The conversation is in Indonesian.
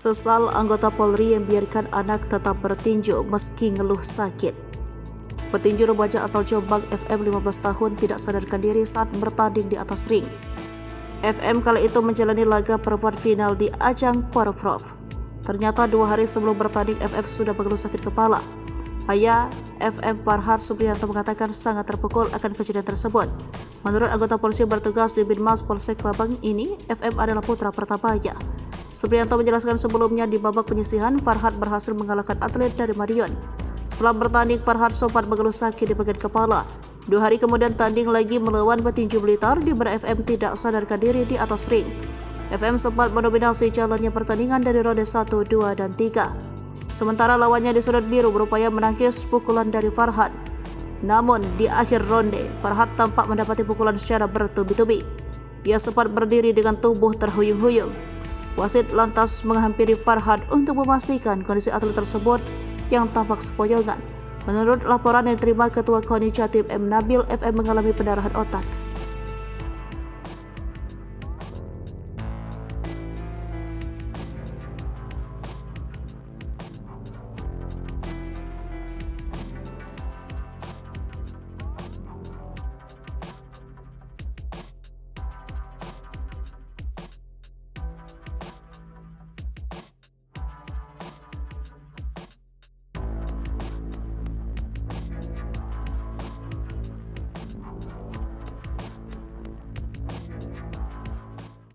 Sesal anggota Polri yang biarkan anak tetap bertinju meski ngeluh sakit. Petinju remaja asal Jombang FM 15 tahun tidak sadarkan diri saat bertanding di atas ring. FM kali itu menjalani laga perempat final di ajang Porprov. Ternyata 2 hari sebelum bertanding FM sudah mengeluh sakit kepala. Ayah FM Farhad Supriyanto mengatakan sangat terpukul akan kejadian tersebut. Menurut anggota polisi yang bertugas di Binmas Polsek Kelabang ini, FM adalah putra pertamanya. Supriyanto menjelaskan sebelumnya di babak penyisihan, Farhad berhasil mengalahkan atlet dari Madiun. Setelah bertanding, Farhad sempat mengeluh sakit di bagian kepala. 2 hari kemudian tanding lagi melawan petinju Blitar di mana FM tidak sadarkan diri di atas ring. FM sempat mendominasi jalannya pertandingan dari ronde 1, 2, dan 3. Sementara lawannya di sudut biru berupaya menangkis pukulan dari Farhad. Namun di akhir ronde, Farhad tampak mendapati pukulan secara bertubi-tubi. Ia sempat berdiri dengan tubuh terhuyung-huyung. Wasit lantas menghampiri Farhad untuk memastikan kondisi atlet tersebut yang tampak sepoyongan. Menurut laporan yang diterima Ketua KONI Jatim M. Nabil, FM mengalami pendarahan otak.